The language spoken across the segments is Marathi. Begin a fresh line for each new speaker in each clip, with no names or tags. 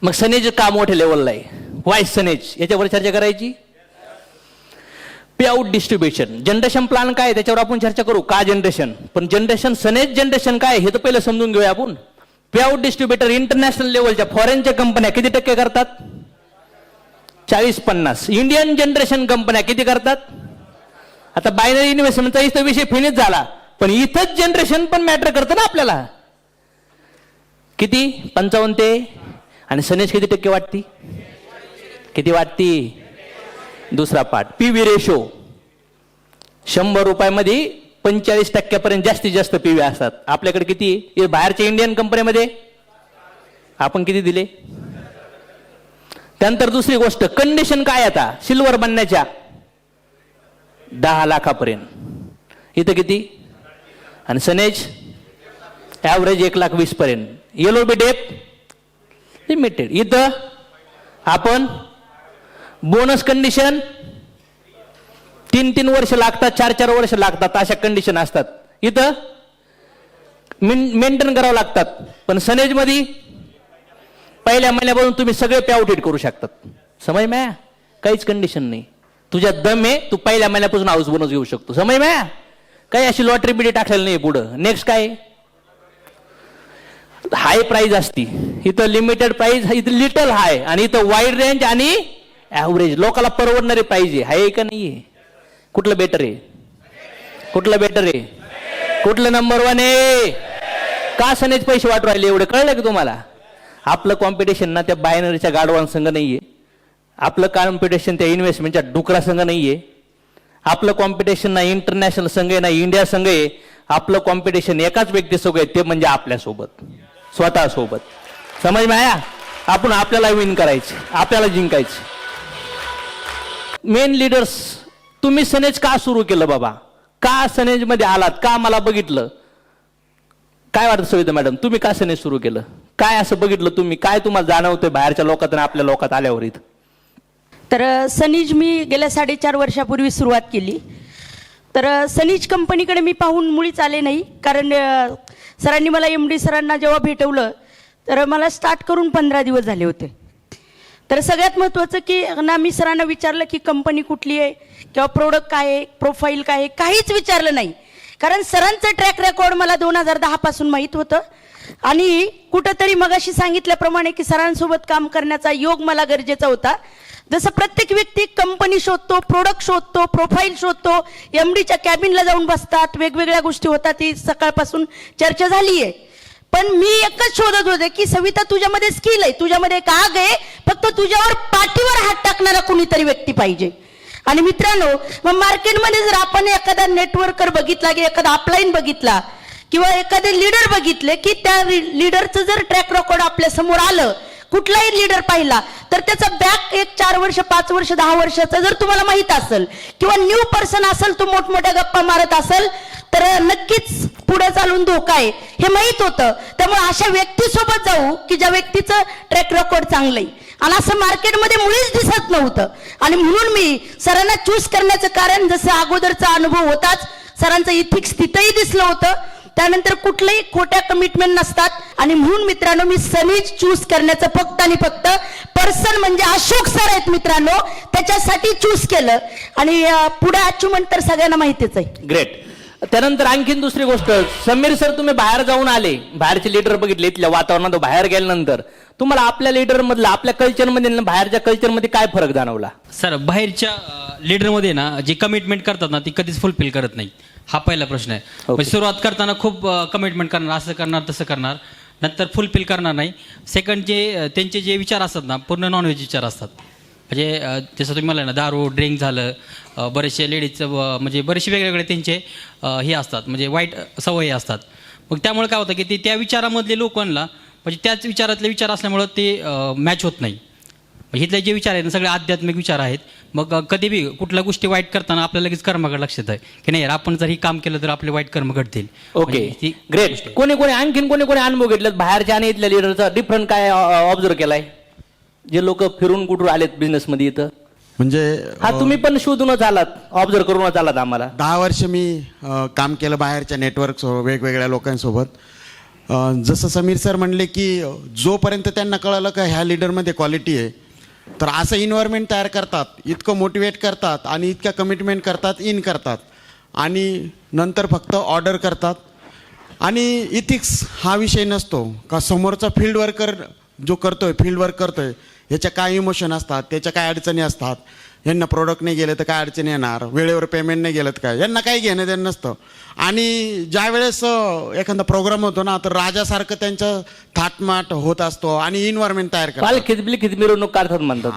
मग सनेज का मोठ्या लेवलला आहे, वाईस सनेज, याच्यावर चर्चा करायची. पे आउट डिस्ट्रीब्युशन, जनरेशन प्लॅन काय त्याच्यावर आपण चर्चा करू, का जनरेशन, पण जनरेशन सनेज जनरेशन काय हे तर पहिलं समजून घेऊया आपण. पे आउट डिस्ट्रीब्युटर इंटरनॅशनल लेवलच्या फॉरेनच्या कंपन्या किती टक्के करतात? 40-50. इंडियन जनरेशन कंपन्या किती करतात? आता बायनरी इन्व्हेस्टमेंटचा इथं विषय फिनिश झाला, पण इथंच जनरेशन पण मॅटर करतं ना आपल्याला. किती? 55 ते. आणि सनेज किती टक्के वाटती? किती वाटती? दुसरा पार्ट. पीव्ही रेशो 100 रुपयामध्ये 45% जास्तीत जास्त पीव्ही असतात. आपल्याकडे किती? बाहेरच्या इंडियन कंपनीमध्ये आपण किती दिले? त्यानंतर दुसरी गोष्ट, कंडिशन काय आता सिल्वर बनण्याच्या? 10 लाखापर्यंत. इथं किती? आणि सनेज ॲव्हरेज 1,20,000 पर्यंत. येलो बी डेप लिमिटेड. इथं आपण बोनस कंडिशन 3-3 वर्ष लागतात, 4-4 वर्ष लागतात, अशा कंडिशन असतात. इथं मेंटेन करावं लागतात. पण सनेज मध्ये पहिल्या महिन्यापासून तुम्ही सगळे पे आउट करू शकतात. समज म्या काहीच कंडिशन नाही, तुझ्या दम आहे, तू पहिल्या महिन्यापासून हाऊस बोनस घेऊ शकतो. समज म्या काही अशी लॉटरी बिडी टाकलेली नाही. पुढं नेक्स्ट काय? हाय प्राइस असती. इथं लिमिटेड प्राइस, इथं लिटल हाय, आणि इथं वाईड रेंज आणि ऍव्हरेज. लोकांना परवडणारे पाहिजे. आहे का नाहीये? कुठलं बेटर आहे? कुठलं बेटर आहे? कुठलं नंबर 1 आहे? का सनेज पैसे वाटू राहिले एवढे? कळलं की तुम्हाला? आपलं कॉम्पिटिशन ना त्या बायनरीच्या गाडवांसंग नाहीये. आपलं कॉम्पिटिशन त्या इन्व्हेस्टमेंटच्या डुकरा संघ नाहीये. आपलं कॉम्पिटिशन ना इंटरनॅशनल संघ आहे, ना इंडिया संघ आहे. आपलं कॉम्पिटिशन एकाच व्यक्तीसोबत आहे, ते म्हणजे आपल्यासोबत, स्वतः सोबत. समज माया? आपण आपल्याला विन करायचे, आपल्याला जिंकायचे. मेन लीडर्स, तुम्ही सनेज का सुरू केलं बाबा? का सनेज मध्ये आलात? का मला बघितलं? काय वाटतं सविता मॅडम, तुम्ही का सनेज सुरू केलं? काय असं बघितलं तुम्ही? काय तुम्हाला जाणवतंय बाहेरच्या लोकात आणि आपल्या लोकात आल्यावर इथं?
तर सनीज मी गेल्या 4.5 वर्षापूर्वी सुरुवात केली. तर सनीज कंपनीकडे मी पाहून मुळीच आले नाही, कारण सरांनी मला MD सरांना जेव्हा भेटवलं तर मला स्टार्ट करून 15 दिवस झाले होते. तर सगळ्यात महत्त्वाचं की ना, मी सरांना विचारलं की कंपनी कुठली आहे किंवा प्रोडक्ट काय आहे, प्रोफाईल काय आहे, काहीच विचारलं नाही. कारण सरांचं ट्रॅक रेकॉर्ड मला 2010 पासून माहीत होतं. आणि कुठंतरी मगाशी सांगितल्याप्रमाणे की सरांसोबत काम करण्याचा योग मला गरजेचा होता. जसं प्रत्येक व्यक्ती कंपनी शोधतो, प्रोडक्ट शोधतो, प्रोफाईल शोधतो, MDच्या कॅबिनला जाऊन बसतात, वेगवेगळ्या गोष्टी होतात, ती सकाळपासून चर्चा झाली आहे. पण मी एकच शोधत होते की सविता, तुझ्यामध्ये स्किल आहे, तुझ्यामध्ये एक आग आहे, फक्त तुझ्यावर पाठीवर हात टाकणारा कुणीतरी व्यक्ती पाहिजे. आणि मित्रांनो, मग मार्केटमध्ये जर आपण एखादा नेटवर्कर बघितला की एखादा अपलाईन बघितला किंवा एखादे लीडर बघितले की त्या लीडरचं जर ट्रॅक रेकॉर्ड आपल्या समोर आलं, कुठलाही लीडर पाहिला तर त्याचा बॅक एक 4 वर्ष, 5 वर्ष, 10 वर्षाचा जर तुम्हाला माहित असेल किंवा न्यू पर्सन असेल, तो मोठमोठ्या गप्पा मारत असेल, तर नक्कीच पुढे चालून धोका आहे हे माहित होतं. त्यामुळे अशा व्यक्तीसोबत जाऊ की ज्या व्यक्तीचं ट्रॅक रेकॉर्ड चांगलं आहे. आणि असं मार्केटमध्ये मुळीच दिसत नव्हतं. आणि म्हणून मी सरांना चूज करण्याचं कारण, जसं अगोदरचा अनुभव होताच, सरांचं इथिक्स तिथंही दिसलं होतं. त्यानंतर कुठल्याही खोट्या कमिटमेंट नसतात. आणि म्हणून मित्रांनो, मी सनीज चूज करण्याचं फक्त आणि फक्त पर्सन म्हणजे अशोक सर आहेत मित्रांनो, त्याच्यासाठी चूज केलं. आणि पुढे अचिव्हमेंट तर सगळ्यांना माहितीच आहे.
ग्रेट. त्यानंतर आणखीन दुसरी गोष्ट, समीर सर, तुम्ही बाहेर जाऊन आले, बाहेरचे लीडर बघितले, इथल्या वातावरणात बाहेर गेल्यानंतर तुम्हाला आपल्या लीडर मधला, आपल्या कल्चरमध्ये बाहेरच्या कल्चरमध्ये काय फरक जाणवला?
सर, बाहेरच्या लीडरमध्ये ना जी कमिटमेंट करतात ना, ती कधीच फुलफिल करत नाही. हा पहिला प्रश्न आहे. म्हणजे सुरुवात करताना खूप कमिटमेंट करणार, असं करणार, तसं करणार, नंतर फुलफिल करणार नाही. सेकंड, त्यांचे जे विचार असतात ना, पूर्ण नॉनव्हेज विचार असतात. म्हणजे जसं तुम्ही मला ना, दारू, ड्रिंक झालं, बरेचसे लेडीजचं म्हणजे बरेचसे वेगवेगळे त्यांचे हे असतात, म्हणजे वाईट सवयी असतात. मग त्यामुळे काय होतं की ते त्या विचारामधले लोकांना, म्हणजे त्याच विचारातले विचार असल्यामुळं ते मॅच होत नाही. इथले जे विचार आहेत ना, सगळे आध्यात्मिक विचार आहेत. मग कधी बी कुठल्या गोष्टी वाईट करताना आपल्याला लगेच कर्माकडे लक्ष येतं की नाही, आपण जर ही काम केलं तर आपले वाईट कर्म घडतील.
Okay, great. कोणी आणखीन कोणी अनुभव घेतलेत बाहेरच्या आणि इथल्या लीडरचा डिफरंट काय ऑब्झर्व केलाय? जे लोक फिरून कुठून आलेत बिझनेसमध्ये इथं,
म्हणजे
हा तुम्ही पण शोधूनच आलात, ऑब्झर्व करूनच आलात. आम्हाला
10 वर्ष मी काम केलं बाहेरच्या नेटवर्क वेगवेगळ्या लोकांसोबत. जसं समीर सर म्हणले की जोपर्यंत त्यांना कळलं का ह्या लीडरमध्ये क्वालिटी आहे, तर असं इन्व्हायरमेंट तयार करतात, इतकं मोटिवेट करतात आणि इतक्या कमिटमेंट करतात, इन करतात आणि नंतर फक्त ऑर्डर करतात. आणि इथिक्स हा विषय नसतो का समोरचा फील्ड वर्कर जो करतोय, फील्ड वर्क करतोय, ह्याच्या काय इमोशन असतात, त्याच्या काय अडचणी असतात, यांना प्रोडक्ट नाही गेले तर काय अडचणी येणार, वेळेवर पेमेंट नाही गेलं तर काय, यांना काही घेणं देणं नसतं. आणि ज्या वेळेस एखादा प्रोग्राम होतो ना, तर राजासारखं त्यांचं थाटमाट होत असतो आणि इन्व्हायरमेंट तयार करतात.
काल खिदबिली मिरवणूक काढतात म्हणतात.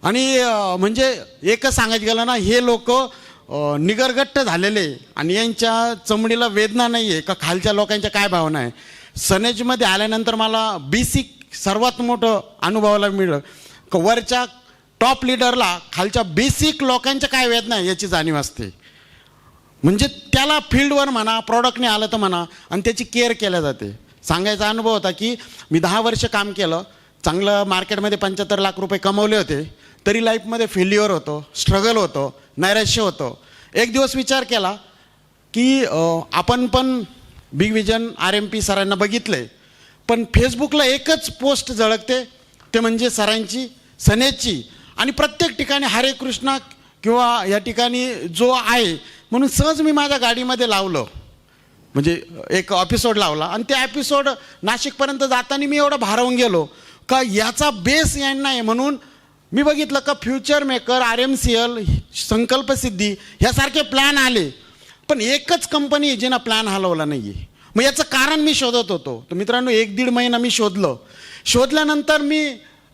आणि म्हणजे एकच सांगायचं गेलं ना, हे लोक निगरगट्ट झालेले आणि यांच्या चमडीला वेदना नाही आहे का खालच्या लोकांच्या काय भावना आहे. सनेजमध्ये आल्यानंतर मला बेसिक सर्वात मोठं अनुभवायला मिळलं का वरच्या टॉप लिडरला खालच्या बेसिक लोकांच्या काय वेदना आहे याची जाणीव असते. म्हणजे त्याला फील्डवर म्हणा, प्रॉडक्टने आलं तर म्हणा, आणि त्याची केअर केल्या जाते. सांगायचा अनुभव होता की मी 10 वर्ष काम केलं, चांगलं मार्केटमध्ये 75 लाख रुपये कमवले होते, तरी लाईफमध्ये फेल्युअर होतं, स्ट्रगल होतं, नैराश्य होतं. एक दिवस विचार केला की आपण पण बिग विजन RMP सरांना बघितले, पण फेसबुकला एकच पोस्ट झळकते, ते म्हणजे सरांची, सनेजची. आणि प्रत्येक ठिकाणी हरे कृष्णा किंवा या ठिकाणी जो आहे म्हणून सहज मी माझ्या गाडीमध्ये लावलं, म्हणजे एक एपिसोड लावला. आणि त्या एपिसोड नाशिकपर्यंत जाताना मी एवढा भारावून गेलो का याचा बेस यांना आहे. म्हणून मी बघितलं का फ्युचर मेकर, RMCL, संकल्पसिद्धी ह्यासारखे प्लॅन आले, पण एकच कंपनी जिना प्लॅन हलवला नाही आहे. मग याचं कारण मी शोधत होतो. तर मित्रांनो, 1-1.5 महिना मी शोधल्यानंतर मी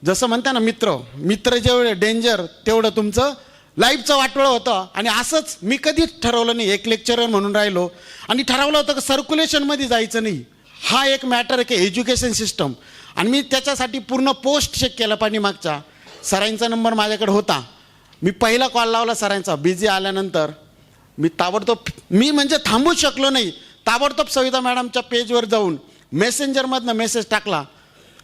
जसं म्हणता ना, मित्र जेवढं डेंजर तेवढं तुमचं लाईफचं वाटोळं होतं. आणि असंच मी कधीच ठरवलं नाही, एक लेक्चरर म्हणून राहिलो आणि ठरवलं होतं की सर्क्युलेशनमध्ये जायचं नाही. हा एक मॅटर आहे की एज्युकेशन सिस्टम. आणि मी त्याच्यासाठी पूर्ण पोस्ट चेक केला. पाठीमागचा सरांचा नंबर माझ्याकडे होता. मी पहिला कॉल लावला सरांचा, बिझी आल्यानंतर मी ताबडतोब, मी म्हणजे थांबूच शकलो नाही, ताबडतोब सविता मॅडमच्या पेजवर जाऊन मेसेंजरमधनं मेसेज टाकला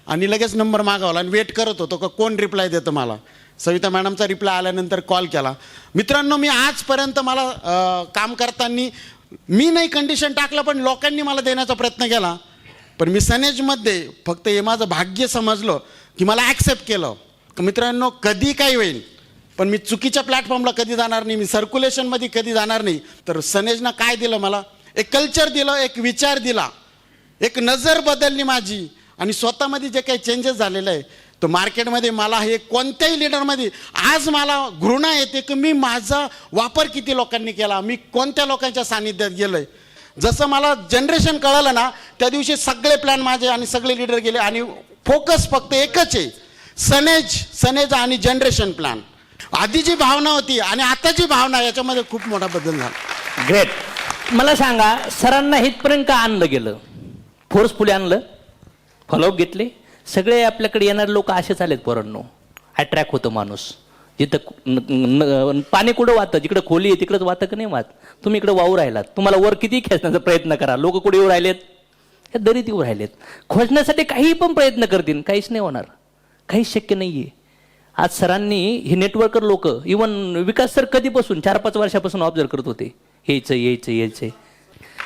आणि लगेच नंबर मागवला आणि वेट करत होतो का कोण रिप्लाय देतं मला. सविता मॅडमचा रिप्लाय आल्यानंतर कॉल केला. मित्रांनो, मी आजपर्यंत मला काम करताना मी नाही कंडिशन टाकलं, पण लोकांनी मला देण्याचा प्रयत्न केला. पण मी सनेजमध्ये फक्त हे माझं भाग्य समजलं की मला ॲक्सेप्ट केलं. मित्रांनो, कधी काही होईल, पण मी चुकीच्या प्लॅटफॉर्मला कधी जाणार नाही, मी सर्क्युलेशनमध्ये कधी जाणार नाही. तर सनेजनं काय दिलं मला, एक कल्चर दिलं, एक विचार दिला, एक नजर बदलली माझी. आणि स्वतःमध्ये जे काही चेंजेस झालेलं आहे, तर मार्केटमध्ये मला हे कोणत्याही लिडरमध्ये आज मला घृणा येते की मी माझा वापर किती लोकांनी केला, मी कोणत्या लोकांच्या सानिध्यात गेलो आहे. जसं मला जनरेशन कळलं ना, त्या दिवशी सगळे प्लॅन माझे आणि सगळे लीडर गेले आणि फोकस फक्त एकच आहे, सनेज आणि जनरेशन प्लॅन. आधी जी भावना होती आणि आताची भावना, याच्यामध्ये खूप मोठा बदल झाला.
ग्रेट. मला सांगा, सरांना इथपर्यंत का आणलं गेलं? फोर्सफुली आणलं, फॉलोअप घेतले. सगळे आपल्याकडे येणारे लोक असेच आलेत पोरांनो. अट्रॅक्ट होतं माणूस. जिथं पाणी कुठं वाहतं, जिकडे खोली आहे तिकडंच वाहतं का नाही वाहत. तुम्ही इकडे वाहू राहिलात, तुम्हाला वर किती खेचण्याचा प्रयत्न करा, लोक कुठे येऊ राहिलेत, हे दरीत येऊ राहिलेत. खोजण्यासाठी काही पण प्रयत्न करतील, काहीच नाही होणार, काहीच शक्य नाही आहे. आज सरांनी हे नेटवर्कर लोक, इवन विकास सर कधीपासून 4-5 वर्षापासून ऑब्झर्व करत होते, यायचं.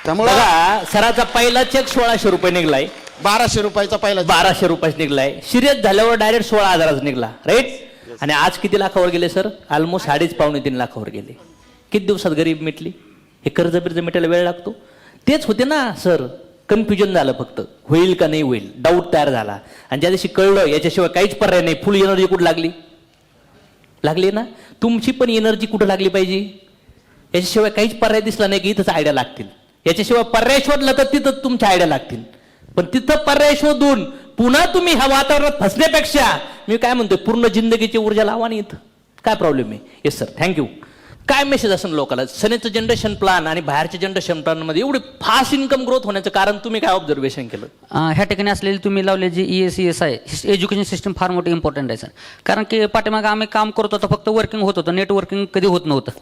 त्यामुळे
बघा, सराचा पहिला चेक 1600 रुपये निघलाय,
1200 रुपयाचा पहिला
1200 रुपये निघलाय. सिरियस झाल्यावर डायरेक्ट 16,000 निघला, राईट. आणि आज किती लाखावर गेले सर? ऑलमोस्ट 2.5-3 लाखावर गेले. किती दिवसात गरीब मिटली? हे कर्ज मिटायला वेळ लागतो. तेच होते ना सर, कन्फ्युजन झालं, फक्त होईल का नाही होईल, डाऊट तयार झाला. आणि ज्या दिवशी कळलं याच्याशिवाय काहीच पर्याय नाही, फुल एनर्जी कुठं लागली ना. तुमची पण एनर्जी कुठं लागली पाहिजे, याच्याशिवाय काहीच पर्याय दिसला नाही की इथंच आयडिया लागतील. याच्याशिवाय पर्याय शोधला तर तिथं तुमच्या आयडिया लागतील. पण तिथं पर्याय शोधून पुन्हा तुम्ही ह्या वातावरणात फसण्यापेक्षा मी काय म्हणतोय, पूर्ण जिंदगीची ऊर्जा लावा नाही, इथं काय प्रॉब्लेम आहे. Yes sir, thank you. काय मेसेज असेल लोकांना? सनेचं जनरेशन प्लॅन आणि बाहेरच्या जनरेशन प्लॅनमध्ये एवढी फास्ट इन्कम ग्रोथ होण्याचं कारण तुम्ही काय ऑब्झर्वेशन केलं?
ह्या ठिकाणी असलेली तुम्ही लावले जी ESES आहे, एज्युकेशन सिस्टम फार मोठी इम्पॉर्टंट आहे सर. कारण की पाठीमागं आम्ही काम करत होतो, फक्त वर्किंग होत होतं, नेटवर्किंग कधी होत नव्हतं.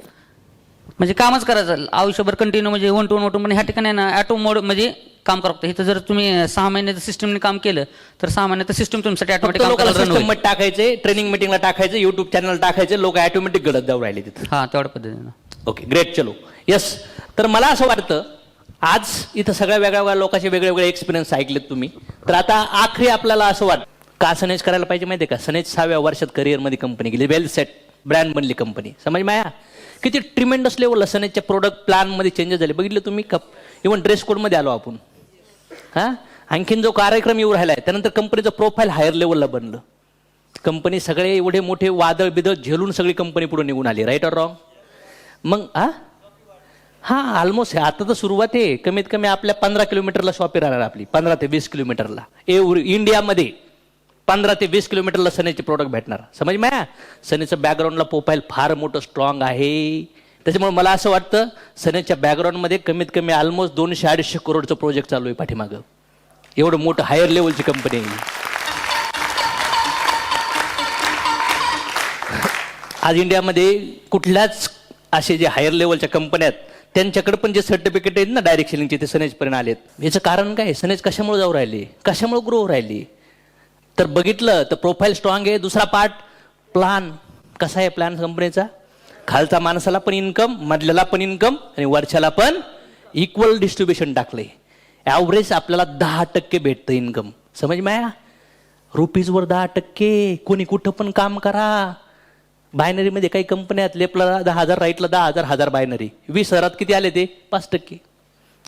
म्हणजे कामच करायचं आयुष्यभर कंटिन्यू, म्हणजे 1 to 1 पण ह्या ठिकाणी ना ॲटो मोड म्हणजे काम करतो. इथं जर तुम्ही 6 महिन्याचं सिस्टमने काम केलं तर 6 महिन्यात सिस्टम तुमच्यासाठी ऑटोमॅटिक
टाकायचे, ट्रेनिंग मिटिंगला टाकायचे, युट्यूब चॅनल टाकायचे, लोक ऑटोमॅटिक घडत जाऊ राहिले तिथे.
हां, तेवढ्या पद्धतीनं.
Okay, great. चलो, येस. तर मला असं वाटतं आज इथं सगळ्या वेगळ्या लोकांचे वेगळे वेगळे एक्सपिरियन्स ऐकलेत तुम्ही. तर आता आखरी आपल्याला असं वाटतं का सनेज करायला पाहिजे माहिती आहे का? सनेज 6व्या वर्षात करिअरमध्ये कंपनी गेली, वेल सेट ब्रँड बनली कंपनी. समज माया किती ट्रिमेंडस लेवलला सनेजच्या प्रोडक्ट प्लॅनमध्ये चेंजेस झाले बघितले तुम्ही. इव्हन ड्रेस कोडमध्ये आलो आपण. हां, आणखीन जो कार्यक्रम येऊ राहिला आहे त्यानंतर कंपनीचं प्रोफाईल हायर लेवलला बनलं. कंपनी सगळे एवढे मोठे वादळ बिदळ झेलून सगळी कंपनी पुढे निघून आली. Right or wrong? मग हां ऑलमोस्ट आता तर सुरुवात आहे. कमीत कमी आपल्या 15 किलोमीटरला शॉपी राहणार आपली, 15 ते 20 किलोमीटरला. इंडियामध्ये 15 ते 20 किलोमीटरला सनेचे प्रोडक्ट भेटणार. समज माया सनेचं बॅकग्राऊंडला प्रोफाईल फार मोठं स्ट्रॉंग आहे. त्याच्यामुळे मला असं वाटतं सनेच्या बॅकग्राऊंडमध्ये कमीत कमी ऑलमोस्ट 200-250 करोडचं प्रोजेक्ट चालू आहे पाठीमागं. एवढं मोठं हायर लेवलची कंपनी आहे. आज इंडियामध्ये कुठल्याच असे जे हायर लेवलच्या कंपन्या आहेत त्यांच्याकडे पण जे सर्टिफिकेट आहेत ना डायरेक्ट सेलिंगचे ते सनेजपर्यंत आलेत. याचं कारण काय? सनेज कशामुळे जाऊ राहिली, कशामुळे ग्रो होऊ राहिली? तर बघितलं तर प्रोफाईल स्ट्रॉंग आहे. दुसरा पार्ट प्लान कसा आहे प्लॅन कंपनीचा? खालचा माणसाला पण इन्कम, मधल्याला पण इन्कम आणि वरच्याला पण इक्वल डिस्ट्रीब्युशन टाकले. ॲव्हरेज आपल्याला 10% भेटतं इन्कम. समज माया रुपीजवर 10%. कोणी कुठं पण काम करा. बायनरीमध्ये काही कंपन्या आहेत लेफ्टला 10,000 राईटला 10,000 बायनरी. 20,000 किती आले ते? 5%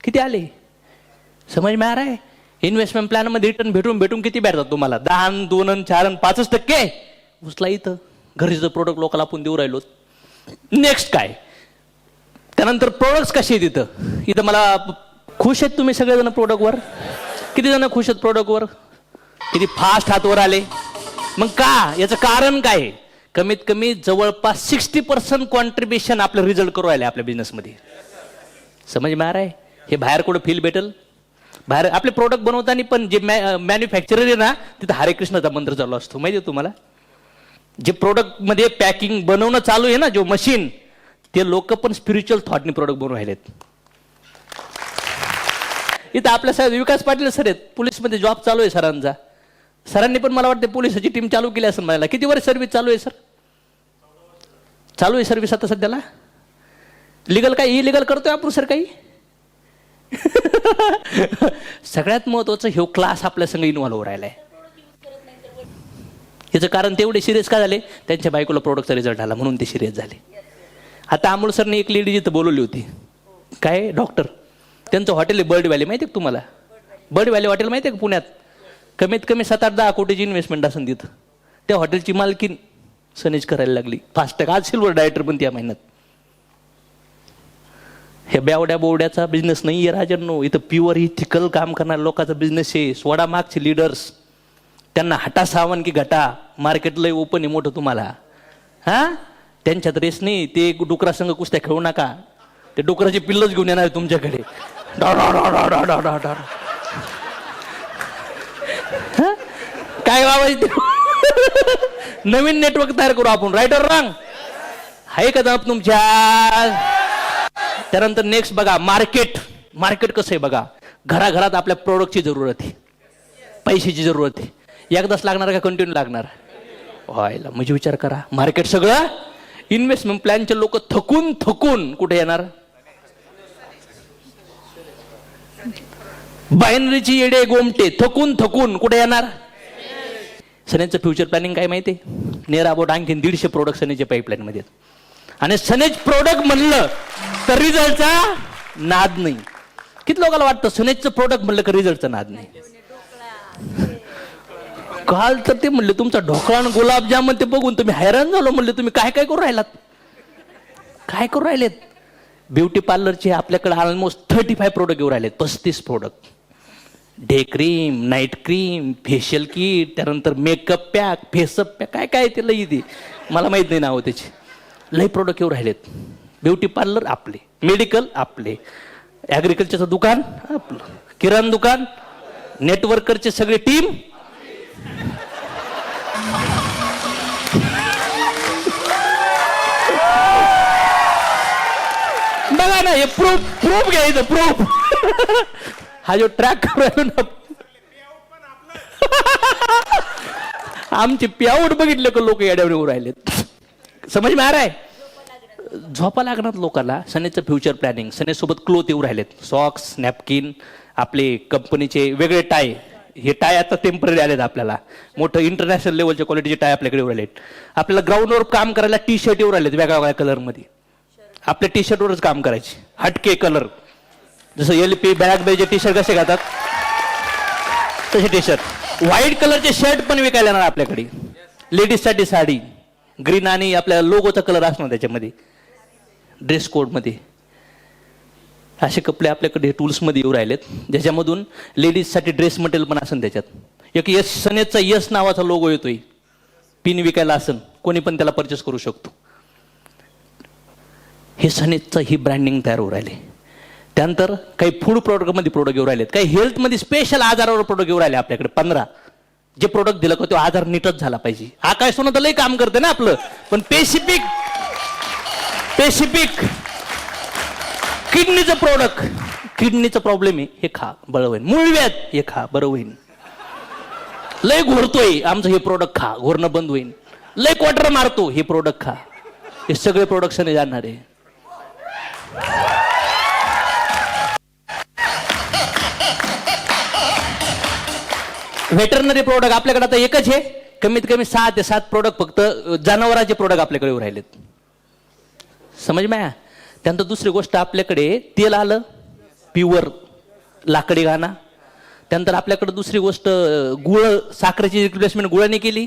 किती आले? समज माया आहे. इन्व्हेस्टमेंट प्लॅनमध्ये रिटर्न भेटून किती भेटतात तुम्हाला? 10, 2, 4, 5% उचला. इथं घरीचं प्रोडक्ट लोकांना आपण देऊ राहिलो. नेक्स्ट काय? त्यानंतर प्रोडक्ट्स कसे आहेत इथं? इथं मला खुश आहेत तुम्ही सगळेजण प्रोडक्टवर? किती जण खुश आहेत प्रोडक्टवर? किती फास्ट हातवर आले? मग का? याचं कारण काय? कमीत कमी जवळपास 60% कॉन्ट्रीब्युशन आपलं रिझल्ट करू राहिले आपल्या बिझनेसमध्ये. समज मार आहे. हे बाहेर कुठं फील भेटेल? बाहेर आपले प्रोडक्ट बनवताना पण जे मॅन्युफॅक्चरर आहे ना तिथं हरे कृष्णाचा मंत्र चालू असतो. माहिती आहे तुम्हाला? जे प्रोडक्ट मध्ये पॅकिंग बनवणं चालू आहे ना जो मशीन, ते लोक पण स्पिरिच्युअल थॉटनी प्रोडक्ट बनवून राहिलेत. इथं आपल्या साहेब विकास पाटील सर आहेत, पोलीसमध्ये जॉब चालू आहे सरांचा. सरांनी पण मला वाटतं पोलिसाची टीम चालू केली असेल. मला किती वर्ष सर्व्हिस चालू आहे सर? चालू आहे सर्व्हिस आता सध्याला. लिगल काय इलिगल करतोय आपण सर काही? सगळ्यात महत्वाचं हे क्लास आपल्या संग इन्व्हॉल्व होऊ राहिलाय. याचं कारण तेवढे सिरियस का झाले? त्यांच्या बायकोला प्रोडक्टचा रिझल्ट आला म्हणून ते सिरियस झाले. आता अमोल सरने एक लेडी जिथं बोलवली होती, काय डॉक्टर, त्यांचं हॉटेल आहे बर्ड व्हॅली. माहिती आहे का तुम्हाला? बर्ड व्हॅली हॉटेल माहिती आहे का पुण्यात? कमीत कमी 7-8-10 कोटीची इन्व्हेस्टमेंट असेल तिथं. त्या हॉटेलची मालकीन सनेज करायला लागली. फास्ट आज सिल्वर डायरेक्टर पण त्या महिन्यात. हे बेवड्या बोवड्याचा बिझनेस नाही आहे राजांनो. इथं प्युअर इथिकल काम करणाऱ्या लोकांचा बिझनेस आहे. सोडा मागचे लीडर्स त्यांना हटा सावन की घटा. मार्केट लय ओपन आहे मोठं तुम्हाला. हां, त्यांच्यात रेस नाही. ते डुकरासंग कुस्त्या खेळू नका. ते डुकराची पिल्लच घेऊन येणार तुमच्याकडे. काय बाबा नवीन नेटवर्क तयार करू आपण. Right or wrong? आहे का जप तुमच्या? त्यानंतर नेक्स्ट बघा मार्केट कसं आहे बघा. घराघरात आपल्या प्रोडक्टची जरूरत आहे, पैशाची जरूरत आहे. एकदाच लागणार का कंटिन्यू लागणार? व्हायला म्हणजे विचार करा. मार्केट सगळं इन्व्हेस्टमेंट प्लॅनचे लोक थकून कुठे येणार? बायनरीची येडे गोमटे थकून कुठे येणार? सनेजचं फ्युचर प्लॅनिंग काय माहिती आहे? नियर अबाउट आणखीन 150 प्रोडक्ट सनेजच्या पाईपलाईन मध्ये. आणि सनेज प्रोडक्ट म्हणलं तर रिझल्टचा नाद नाही. किती लोकांना वाटतं सनेजचं प्रोडक्ट म्हणलं का रिझल्टचा नाद नाही? काल तर ते म्हणले तुमचा ढोकळा आणि गुलाबजामुन ते बघून तुम्ही हैराण झालो. म्हणले तुम्ही काय करू राहिलात? काय करू राहिलेत? ब्युटी पार्लरचे आपल्याकडे ऑलमोस्ट 35 प्रोडक्ट येऊ राहिलेत. 35 product. Day cream, night cream, facial kit, त्यानंतर मेकअप पॅक, फेसअप पॅक, काय ते लई ते मला माहित नाही नाव त्याचे. लई प्रोडक्ट येऊ राहिलेत. ब्युटी पार्लर आपले, मेडिकल आपले, ॲग्रिकल्चरचं दुकान आपलं, किराणा दुकान, नेटवर्करचे सगळे टीम. बघा ना हे प्रूफ घ्यायचं प्रूफ. हा जो ट्रॅक करू ना आमचे पेआउट बघितले का लोक येड्यावर राहिलेत. समज मार आहे. झोपा लागणार लोकांना. सनेजचं फ्युचर प्लॅनिंग, सनेजसोबत क्लोथ येऊ राहिलेत, सॉक्स, नॅपकिन, आपले कंपनीचे वेगळे टाय. हे टाय आता टेम्पररी आलेत आपल्याला, मोठं इंटरनॅशनल लेवलच्या क्वालिटीचे टाय आपल्याकडे येऊ राहिलेत. आपल्याला ग्राउंडवर काम करायला टी शर्ट येऊ राहिलेत वेगळ्या वेगळ्या कलरमध्ये. आपल्या टी शर्टवरच काम करायचे, हटके कलर. जसं LP बॅग बेजे टी शर्ट कसे घालतात तसे टी शर्ट. व्हाईट कलरचे शर्ट पण विकायला येणार आपल्याकडे. लेडीजसाठी साडी ग्रीन आणि आपल्या लोगोचा कलर असणार त्याच्यामध्ये, ड्रेस कोडमध्ये. असे कपडे आपल्याकडे टूल्समध्ये येऊ राहिलेत, ज्याच्यामधून लेडीजसाठी ड्रेस मटेरियल पण असेल त्याच्यात. एक सनेजचा यस नावाचा लोगो येतोय, पिन विकायला असेल, कोणी पण त्याला परचेस करू शकतो. हे सनेजचं ही ब्रँडिंग तयार होऊ राहिले. त्यानंतर काही फूड प्रोडक्टमध्ये प्रोडक्ट येऊ राहिलेत, काही हेल्थमध्ये स्पेशल आजारावर प्रोडक्ट येऊ राहिले आपल्याकडे. 15 जे प्रोडक्ट दिलं का तो आजार नीटच झाला पाहिजे. आकाश सोनं तर लई काम करते ना आपलं, पण पेसिफिक किडनीचं प्रोडक्ट, किडनीचं प्रॉब्लेम आहे, हे खा बरं होईल. मूळव्याध, हे खा बरं होईल. लय घोरतोय, आमचं हे प्रोडक्ट खा, घोरणं बंद होईल. लय क्वार्टर मारतो, हे प्रोडक्ट खा. हे सगळे प्रोडक्शन जाणार आहे. व्हेटरनरी प्रोडक्ट आपल्याकडे आता एकच आहे, कमीत कमी 6 ते 7 प्रोडक्ट फक्त जनावरांचे प्रोडक्ट आपल्याकडे येऊ राहिलेत. समज माया. त्यानंतर दुसरी गोष्ट, आपल्याकडे तेल आलं प्युअर लाकडी घाणा. त्यानंतर आपल्याकडे दुसरी गोष्ट, गुळ, साखरेची रिप्लेसमेंट गुळाने केली.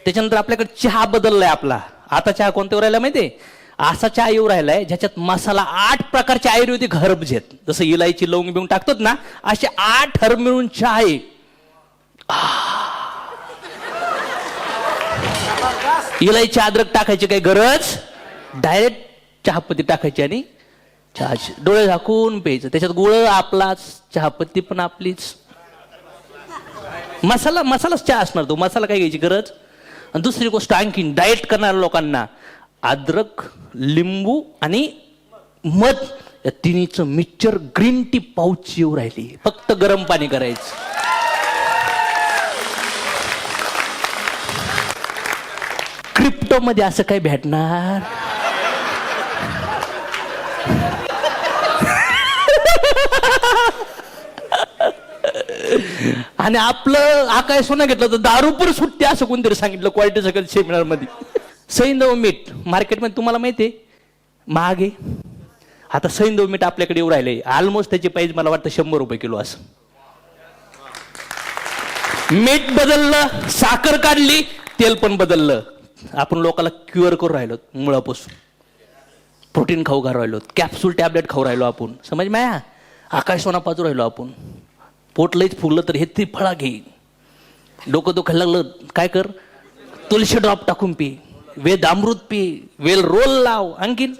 त्याच्यानंतर आपल्याकडे चहा बदललाय आपला. आता चहा कोणत्या राहिला माहितीये? असा चहा येऊ राहिलाय ज्याच्यात मसाला 8 प्रकारचे आयुर्वेदिक हर्ब्स आहेत. जसं इलायची, लवंग बिवंग टाकतात ना, असे 8 हर्ब मिळून चहा आहे. इलायची, अद्रक टाकायची काही गरज, डायरेक्ट चहापत्ती टाकायची आणि चहाची डोळे झाकून प्यायचं. त्याच्यात गुळ आपलाच, चहापत्ती पण आपलीच. मसालाच चहा असणार तो, मसाला काय घ्यायची गरज. आणि दुसरी गोष्ट आणखीन, डाएट करणाऱ्या लोकांना अद्रक, लिंबू आणि मध या तिन्हीचं मिक्सचर ग्रीन टी पाऊच येऊ राहिली. फक्त गरम पाणी करायचं. क्रिप्टो मध्ये असं काय भेटणार? आणि आपलं आकाश सोनं घेतलं तर दारूपूर सुट्टी असं कोणतरी सांगितलं क्वालिटी सगळं सेमिनार मध्ये. सैंधव मीठ मार्केटमध्ये तुम्हाला माहिती आहे महाग आहे. आता सैंधव मीठ आपल्याकडे येऊ राहिले, ऑलमोस्ट त्याची प्राइस मला वाटतं 100 रुपये किलो असं. मीठ बदललं, साखर काढली, तेल पण बदललं. आपण लोकांना क्युअर करू राहिलो मुळापासून. प्रोटीन खाऊ घालू राहिलो, कॅप्सूल टॅबलेट खाऊ राहिलो आपण. समज माया. आकाश सोना पाजू राहिलो आपण. पोट लईच फुगलं तर हे त्रिफळा घे. डोकं दुखायला लागलं काय कर, तुळशी ड्रॉप टाकून पी, वेद अमृत पी, वेल रोल लाव. आणखीन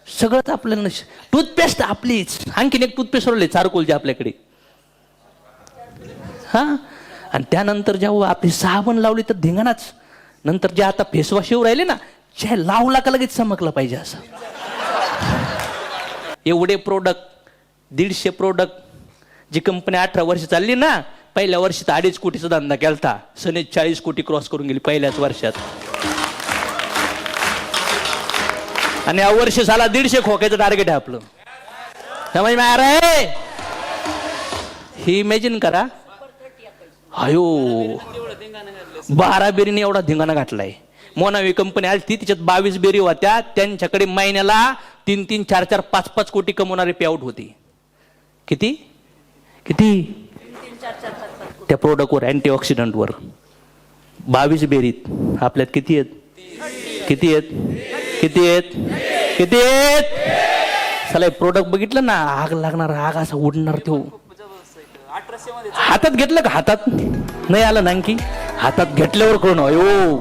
सगळंच आपल्याला. टूथपेस्ट आपलीच, आणखीन एक टूथपेस्ट रोल चारकोलचे आपल्याकडे. हा. आणि त्यानंतर जेव्हा आपली साबण लावली तर धिंगाणाच. नंतर जे आता फेसवॉश येऊ राहिले ना, जे लावला का लगेच चमकलं पाहिजे असं. एवढे प्रोडक्ट, 150 प्रोडक्ट. जी कंपनी 18 वर्ष चालली ना, पहिल्या वर्षी 2.5 कोटीचा धंदा केलता. सनेज 40 कोटी क्रॉस करून गेली पहिल्याच वर्षात. आणि या वर्षी झाला 150 खोक्याचं टार्गेट आहे आपलं. समज में आ रहा है? ही इमॅजिन करा. अयो 12 बेरीने एवढा धिंगाणा घातलाय. मोनावी कंपनी आली ती, तिच्यात 22 बेरी होत्या. त्यांच्याकडे महिन्याला 3-3, 4-4, 5-5 कोटी कमवणारी पे आउट होती. किती त्या प्रोडक्टवर, अँटीऑक्सिडंटवर. 22 बेरीत आपल्यात किती आहेत? चला प्रोडक्ट बघितलं ना, आग लागणार, आग असा उडणार. तो हातात घेतलं का? हातात नाही आलं ना, आणखी हातात घेतल्यावर कोण अयो